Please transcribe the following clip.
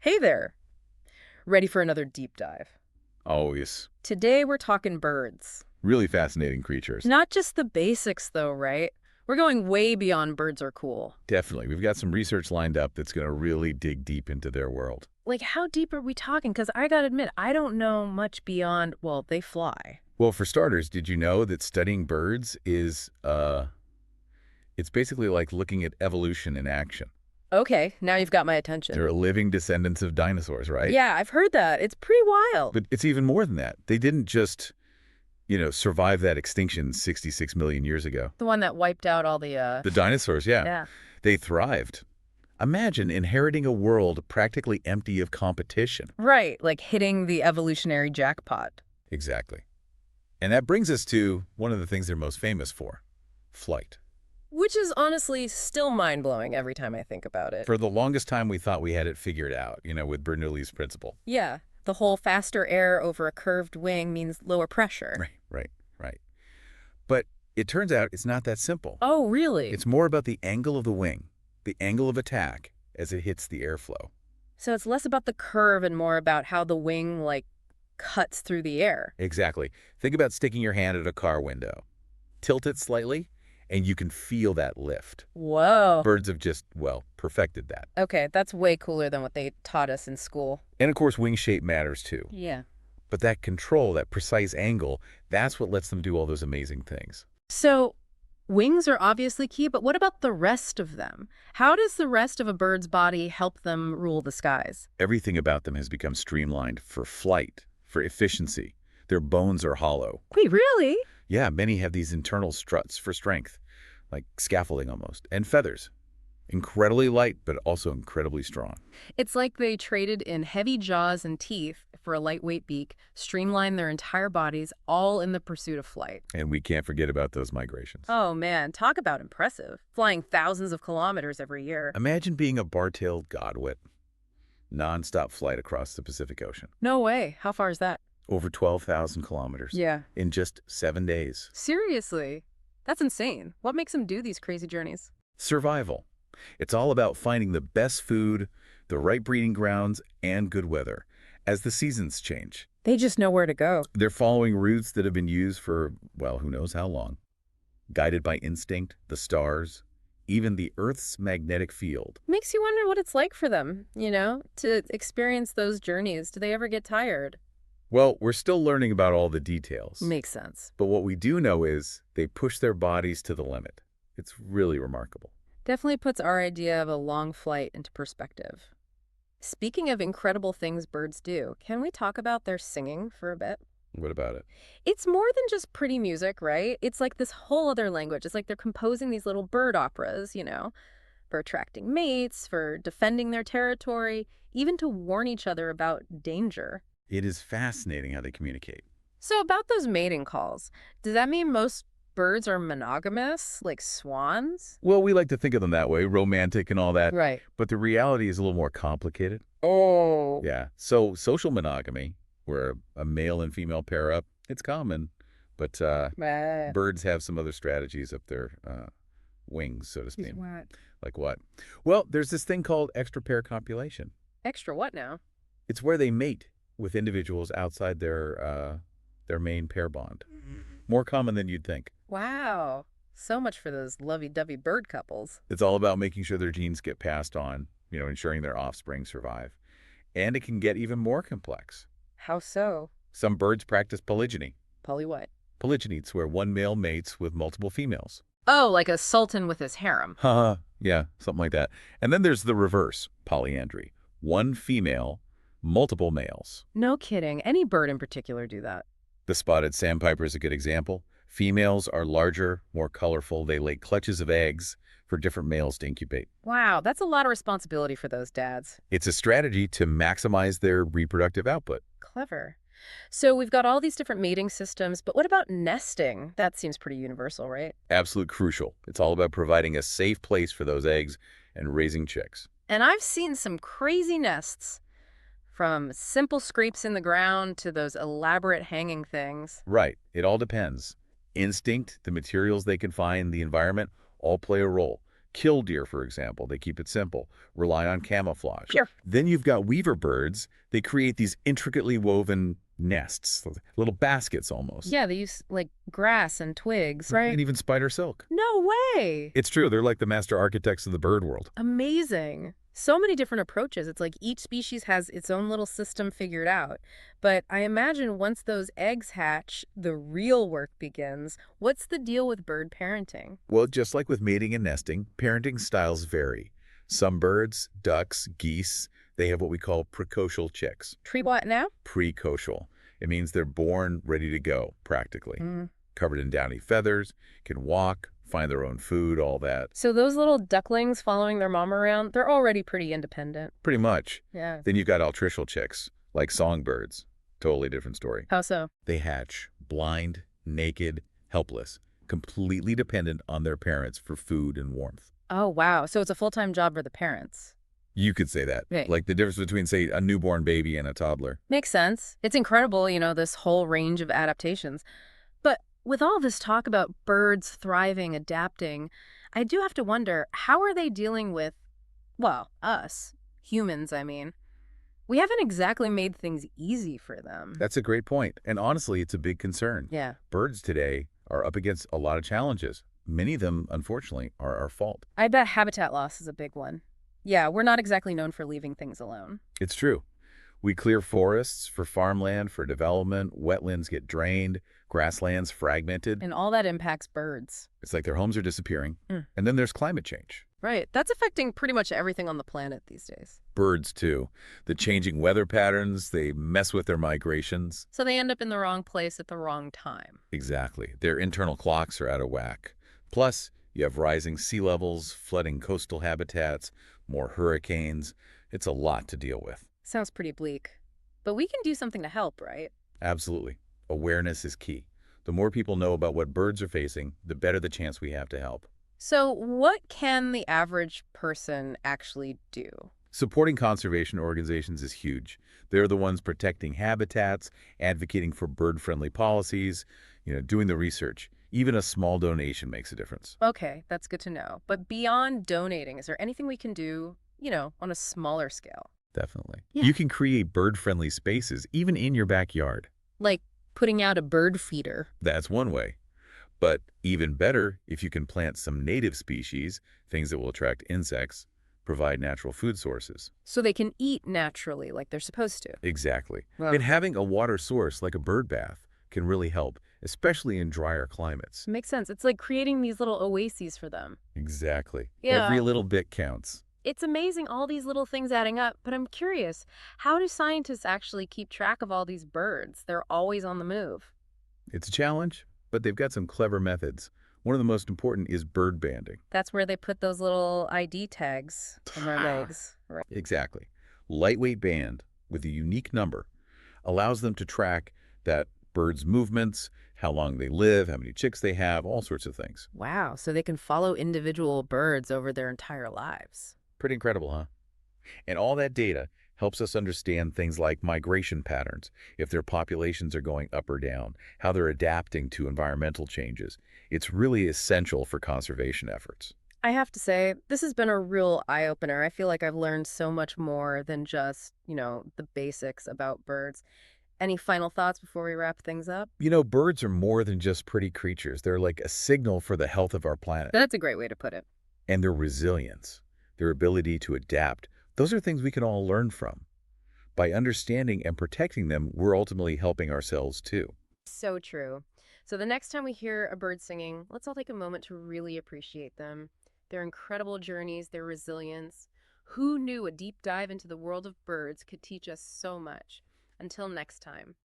Hey there. Ready for another deep dive? Always. Today we're talking birds. Really fascinating creatures. Not just the basics though, right? We're going way beyond birds are cool. Definitely. We've got some research lined up that's going to really dig deep into their world. Like how deep are we talking? Because I gotta admit, I don't know much beyond, well, they fly. Well, for starters, did you know that studying birds is, it's basically like looking at evolution in action. Okay, now you've got my attention. They're living descendants of dinosaurs, right? Yeah, I've heard that. It's pretty wild. But it's even more than that. They didn't just, survive that extinction 66 million years ago. The one that wiped out all the. The dinosaurs, yeah. Yeah. They thrived. Imagine inheriting a world practically empty of competition. Right, like hitting the evolutionary jackpot. Exactly. And that brings us to one of the things they're most famous for, flight. Which is honestly still mind-blowing every time I think about it. For the longest time, we thought we had it figured out, with Bernoulli's principle. Yeah, the whole faster air over a curved wing means lower pressure. Right. But it turns out it's not that simple. Oh, really? It's more about the angle of the wing, the angle of attack as it hits the airflow. So it's less about the curve and more about how the wing, cuts through the air. Exactly. Think about sticking your hand at a car window. Tilt it slightly, and you can feel that lift. Whoa. Birds have just, perfected that. Okay, that's way cooler than what they taught us in school. And of course, wing shape matters too. Yeah. But that control, that precise angle, that's what lets them do all those amazing things. So wings are obviously key, but what about the rest of them? How does the rest of a bird's body help them rule the skies? Everything about them has become streamlined for flight, for efficiency. Their bones are hollow. Wait, really? Yeah, many have these internal struts for strength, like scaffolding almost, and feathers. Incredibly light, but also incredibly strong. It's like they traded in heavy jaws and teeth for a lightweight beak, streamlined their entire bodies, all in the pursuit of flight. And we can't forget about those migrations. Oh man, talk about impressive. Flying thousands of kilometers every year. Imagine being a bar-tailed godwit. Non-stop flight across the Pacific Ocean. No way. How far is that? Over 12,000 kilometers. Yeah. In just 7 days. Seriously? That's insane. What makes them do these crazy journeys? Survival. It's all about finding the best food, the right breeding grounds, and good weather as the seasons change. They just know where to go. They're following routes that have been used for, who knows how long. Guided by instinct, the stars, even the Earth's magnetic field. Makes you wonder what it's like for them, to experience those journeys. Do they ever get tired? Well, we're still learning about all the details. Makes sense. But what we do know is they push their bodies to the limit. It's really remarkable. Definitely puts our idea of a long flight into perspective. Speaking of incredible things birds do, can we talk about their singing for a bit? What about it? It's more than just pretty music, right? It's like this whole other language. It's like they're composing these little bird operas, for attracting mates, for defending their territory, even to warn each other about danger. It is fascinating how they communicate. So about those mating calls, does that mean most birds are monogamous, like swans? Well, we like to think of them that way, romantic and all that. Right. But the reality is a little more complicated. Oh. Yeah. So social monogamy, where a male and female pair up, it's common. But birds have some other strategies up their wings, so to speak. What? Like what? Well, there's this thing called extra pair copulation. Extra what now? It's where they mate with individuals outside their main pair bond. More common than you'd think. Wow. So much for those lovey-dovey bird couples. It's all about making sure their genes get passed on, ensuring their offspring survive. And it can get even more complex. How so? Some birds practice polygyny. Poly what? Polygyny, it's where one male mates with multiple females. Oh, like a sultan with his harem. Yeah, something like that. And then there's the reverse, polyandry. One female, multiple males. No kidding. Any bird in particular do that? The spotted sandpiper is a good example. Females are larger, more colorful. They lay clutches of eggs for different males to incubate. Wow, that's a lot of responsibility for those dads. It's a strategy to maximize their reproductive output. Clever. So we've got all these different mating systems, but what about nesting? That seems pretty universal, right? Absolute crucial. It's all about providing a safe place for those eggs and raising chicks. And I've seen some crazy nests. From simple scrapes in the ground to those elaborate hanging things. Right. It all depends. Instinct, the materials they can find, the environment, all play a role. Killdeer, for example, they keep it simple, rely on camouflage. Sure. Then you've got weaver birds. They create these intricately woven nests, little baskets almost. Yeah, they use like grass and twigs, right? And even spider silk. No way! It's true. They're like the master architects of the bird world. Amazing. So many different approaches. It's like each species has its own little system figured out. But I imagine once those eggs hatch, the real work begins. What's the deal with bird parenting? Well, just like with mating and nesting, parenting styles vary. Some birds, ducks, geese, they have what we call precocial chicks. Tree what now? Precocial. It means they're born ready to go, practically. Mm. Covered in downy feathers, can walk, find their own food, all that. So those little ducklings following their mom around, they're already pretty independent. Pretty much. Yeah. Then you've got altricial chicks, like songbirds. Totally different story. How so? They hatch blind, naked, helpless, completely dependent on their parents for food and warmth. Oh, wow. So it's a full-time job for the parents. You could say that. Right. Like the difference between, say, a newborn baby and a toddler. Makes sense. It's incredible, this whole range of adaptations. But with all this talk about birds thriving, adapting, I do have to wonder, how are they dealing with, well, us, humans, I mean? We haven't exactly made things easy for them. That's a great point. And honestly, it's a big concern. Yeah. Birds today are up against a lot of challenges. Many of them, unfortunately, are our fault. I bet habitat loss is a big one. Yeah, we're not exactly known for leaving things alone. It's true. We clear forests for farmland, for development, wetlands get drained, grasslands fragmented. And all that impacts birds. It's like their homes are disappearing. And then there's climate change. Right. That's affecting pretty much everything on the planet these days. Birds, too. The changing weather patterns, they mess with their migrations. So they end up in the wrong place at the wrong time. Exactly. Their internal clocks are out of whack. Plus, you have rising sea levels, flooding coastal habitats, more hurricanes. It's a lot to deal with. Sounds pretty bleak. But we can do something to help, right? Absolutely. Awareness is key. The more people know about what birds are facing, the better the chance we have to help. So what can the average person actually do? Supporting conservation organizations is huge. They're the ones protecting habitats, advocating for bird-friendly policies, doing the research. Even a small donation makes a difference. Okay, that's good to know. But beyond donating, is there anything we can do, on a smaller scale? Definitely. Yeah. You can create bird-friendly spaces, even in your backyard. Like putting out a bird feeder. That's one way. But even better, if you can plant some native species, things that will attract insects, provide natural food sources. So they can eat naturally like they're supposed to. Exactly. Wow. And having a water source like a bird bath can really help, especially in drier climates. Makes sense. It's like creating these little oases for them. Exactly. Yeah. Every little bit counts. It's amazing, all these little things adding up, but I'm curious, how do scientists actually keep track of all these birds? They're always on the move. It's a challenge, but they've got some clever methods. One of the most important is bird banding. That's where they put those little ID tags on their legs. Right. Exactly. Lightweight band with a unique number allows them to track that bird's movements, how long they live, how many chicks they have, all sorts of things. Wow, so they can follow individual birds over their entire lives. Pretty incredible, huh? And all that data helps us understand things like migration patterns, if their populations are going up or down, how they're adapting to environmental changes. It's really essential for conservation efforts. I have to say, this has been a real eye-opener. I feel like I've learned so much more than just, the basics about birds. Any final thoughts before we wrap things up? Birds are more than just pretty creatures. They're like a signal for the health of our planet. That's a great way to put it. And their resilience, their ability to adapt, those are things we can all learn from. By understanding and protecting them, we're ultimately helping ourselves too. So true. So the next time we hear a bird singing, let's all take a moment to really appreciate them. Their incredible journeys, their resilience. Who knew a deep dive into the world of birds could teach us so much? Until next time.